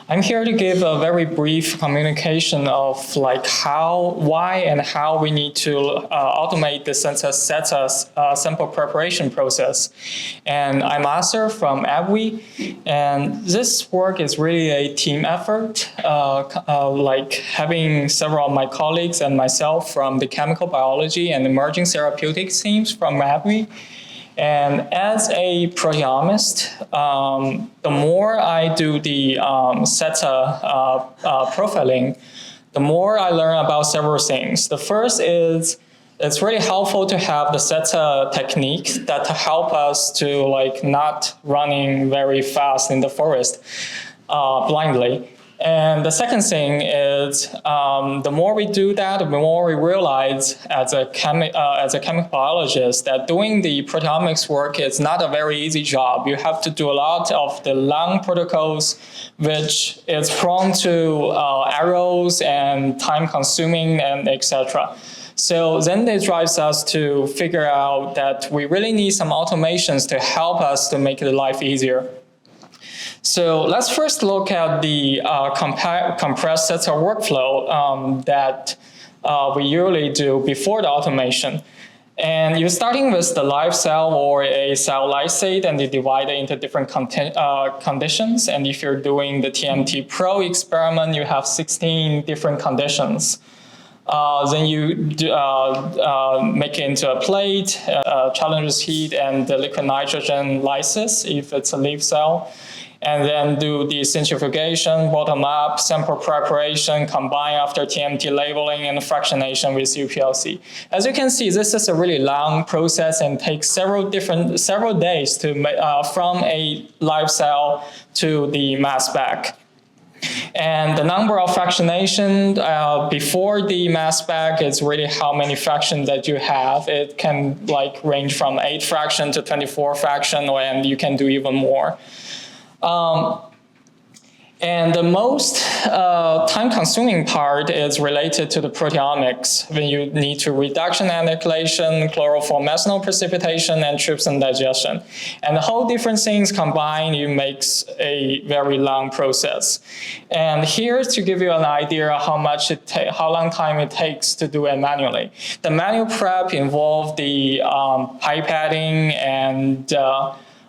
I'm here to give a very brief communication of like why and how we need to automate the CETSA sample preparation process. And I'm Asser from AbbVie, and this work is really a team effort, like having several of my colleagues and myself from the chemical biology and emerging therapeutics teams from AbbVie. And as a proteomist, the more I do the CETSA profiling, the more I learn about several things. The first is it's really helpful to have the CETSA technique that help us to like not running very fast in the forest blindly. And the second thing is, the more we do that, the more we realize as a chemical biologist that doing the proteomics work is not a very easy job. You have to do a lot of the long protocols, which is prone to errors and time consuming and etc. So then it drives us to figure out that we really need some automations to help us to make the life easier. So let's first look at the compressed CETSA workflow that we usually do before the automation. And you're starting with the live cell or a cell lysate, and you divide it into different conditions. And if you're doing the TMT Pro experiment, you have 16 different conditions. Then you make it into a plate, challenges heat and the liquid nitrogen lysis if it's a leaf cell. And then do the centrifugation, bottom-up, sample preparation, combine after TMT labeling and fractionation with UPLC. As you can see, this is a really long process and takes several days to from a live cell to the mass spec. And the number of fractionation before the mass spec is really how many fractions that you have. It can like range from 8 fraction to 24 fraction, and you can do even more. And the most time-consuming part is related to the proteomics, when you need to reduction annihilation, chloroform-methanol precipitation, and trypsin digestion. And the whole different things combined, it makes a very long process. And here to give you an idea of how long time it takes to do it manually. The manual prep involved the pipetting and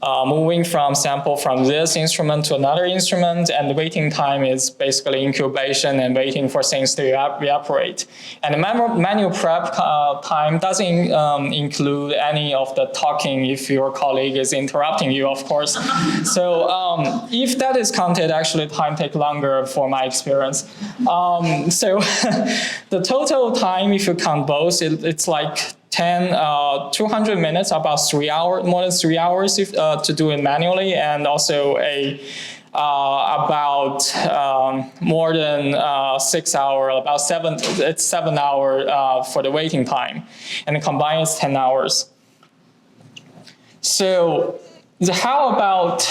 moving from sample from this instrument to another instrument, and the waiting time is basically incubation and waiting for things to evaporate. And the manual prep time doesn't include any of the talking if your colleague is interrupting you, of course. So if that is counted, actually time takes longer for my experience. So the total time, if you count both, it's like 200 minutes, about 3 hours, more than 3 hours to do it manually, and also about more than 6 hours, about 7 hours for the waiting time, and combined it's 10 hours. So how about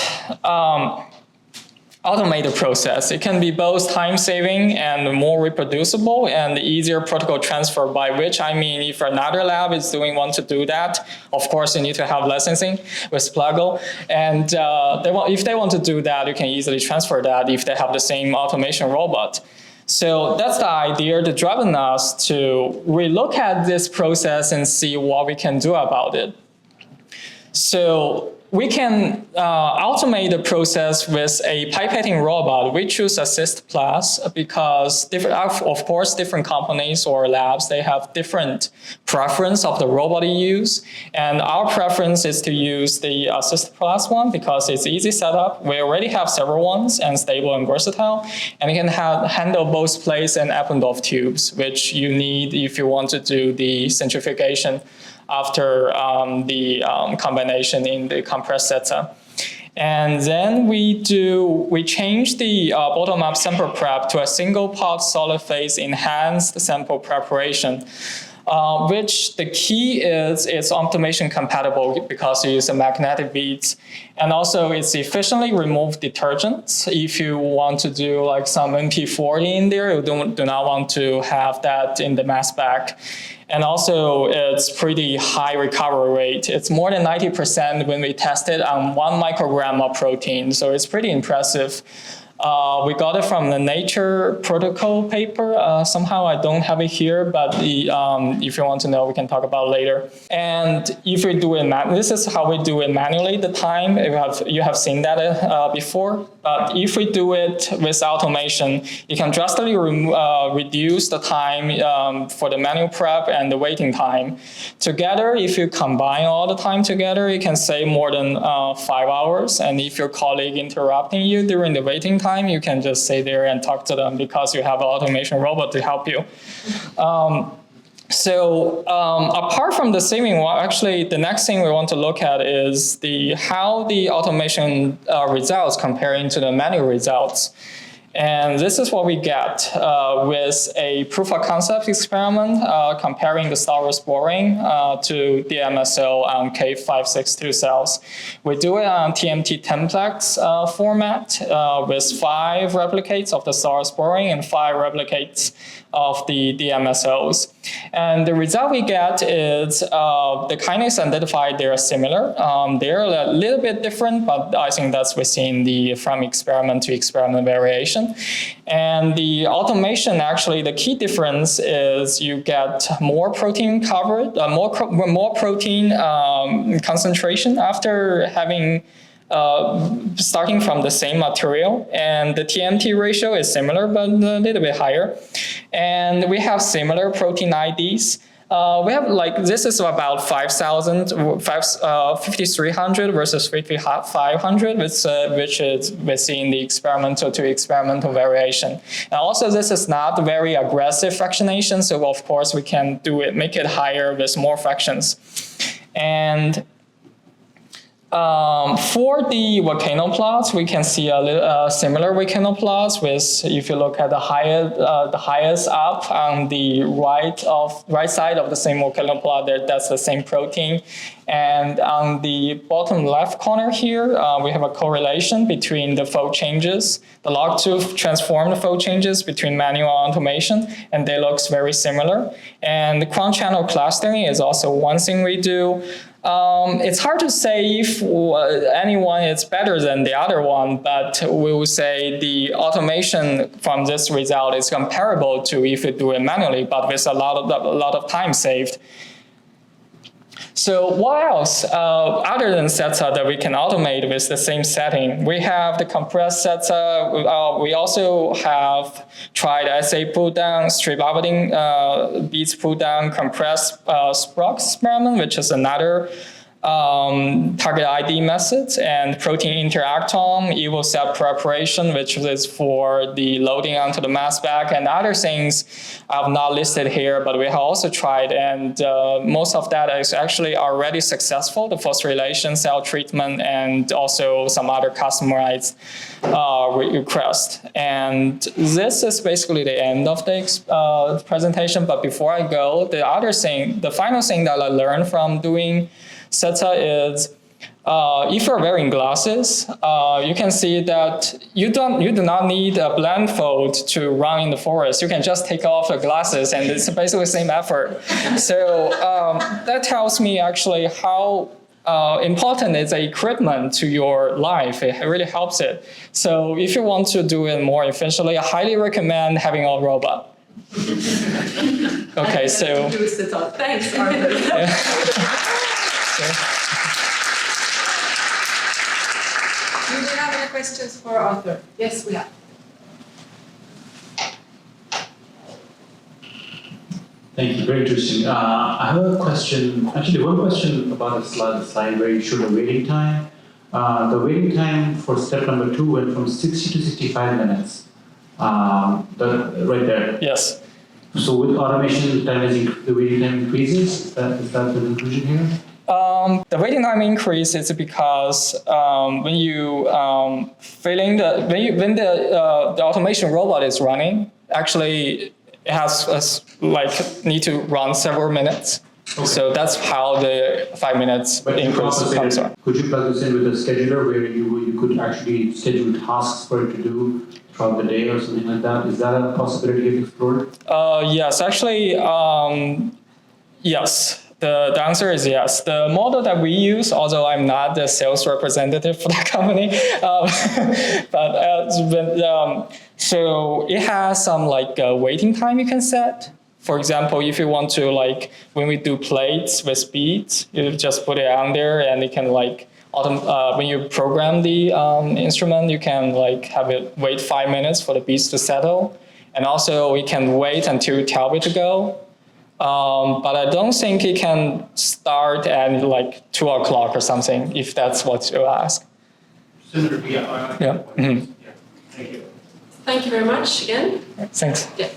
automate the process? It can be both time-saving and more reproducible and easier protocol transfer, by which I mean if another lab is want to do that, of course you need to have licensing with Pluggo. And if they want to do that, you can easily transfer that if they have the same automation robot. So that's the idea that driven us to relook at this process and see what we can do about it. So we can automate the process with a pipetting robot. We choose Assist Plus because, of course, different companies or labs, they have different preference of the robot you use. And our preference is to use the Assist Plus one because it's easy setup. We already have several ones and stable and versatile. And it can handle both place and Eppendorf tubes, which you need if you want to do the centrifugation after the combination in the compressed CETSA. And then we change the bottom-up sample prep to a single pot solid phase enhanced sample preparation, which the key is it's automation compatible because you use a magnetic beads, and also it's efficiently remove detergents. If you want to do like some MP40 in there, you do not want to have that in the mass spec. And also it's pretty high recovery rate. It's more than 90% when we tested on 1 microgram of protein. So it's pretty impressive We got it from the Nature Protocol paper. Somehow I don't have it here, but if you want to know, we can talk about it later. And if we do it, this is how we do it manually, the time. You have seen that before. But if we do it with automation, you can drastically reduce the time for the manual prep and the waiting time. Together, if you combine all the time together, you can save more than 5 hours. And if your colleague interrupting you during the waiting time, you can just stay there and talk to them because you have an automation robot to help you. Apart from the saving, actually the next thing we want to look at is how the automation results comparing to the manual results. And this is what we get with a proof of concept experiment comparing the staurosporine to DMSO on K562 cells. We do it on TMT templex format with 5 replicates of the staurosporine and 5 replicates of the DMSOs. And the result we get is the kinase identified, they are similar. They're a little bit different, but I think that's within the from experiment to experiment variation. And the automation, actually, the key difference is you get more protein coverage, more protein concentration after having starting from the same material, and the TMT ratio is similar but a little bit higher, and we have similar protein IDs. We have this is about 5,300 versus 5,500, which is within the experimental to experimental variation. And also, this is not very aggressive fractionation, so of course we can make it higher with more fractions. And for the volcano plots, we can see a little, similar volcano plots with, if you look at the highest up on the right side of the same volcano plot, that's the same protein. And on the bottom left corner here, we have a correlation between the fold changes, the log2 transformed fold changes between manual and automation, and they look very similar. And the quant channel clustering is also one thing we do. It's hard to say if anyone is better than the other one, but we will say the automation from this result is comparable to if you do it manually, but with a lot of time saved. So what else, other than CETSA, that we can automate with the same setting? We have the compressed CETSA. We also have tried assay pull down, strip avidin beads pull down, compressed Sprox experiment, which is another target ID methods, and protein interactome, evil cell preparation, which is for the loading onto the mass spec, and other things I've not listed here, but we have also tried, and most of that is actually already successful, the phosphorylation, cell treatment, and also some other customized request. And this is basically the end of the presentation, but before I go, the final thing that I learned from doing CETSA is if you're wearing glasses, you can see that you do not need a blindfold to run in the forest. You can just take off the glasses, and it's basically the same effort. So that tells me actually how important is the equipment to your life. It really helps it. So if you want to do it more efficiently, I highly recommend having a robot. Okay, so thanks, Arthur. Yeah. Do we have any questions for Arthur? Yes, we have. Thank you, very interesting. I have a question, actually one question about the slide where you showed the waiting time. The waiting time for step number 2 went from 60 to 65 minutes, right there. Yes. So with automation, the waiting time increases? Is that the conclusion here? The waiting time increase is because when the automation robot is running, actually it has need to run several minutes. Okay. So that's how the 5 minutes increase comes on. Could you plug this in with a scheduler where you could actually schedule tasks for it to do throughout the day or something like that? Is that a possibility you've explored? Yes, actually, yes. The answer is yes. The model that we use, although I'm not the sales representative for the company, so it has some like waiting time you can set. For example, if you want to like, when we do plates with beads, you just put it on there and it can like, when you program the instrument, you can like have it wait 5 minutes for the beads to settle. And also we can wait until you tell it to go. But I don't think it can start at like 2 o'clock or something, if that's what you ask. Similar to Yeah. Mm-hmm. Yeah. Thank you. Thank you very much again. Thanks. Yeah.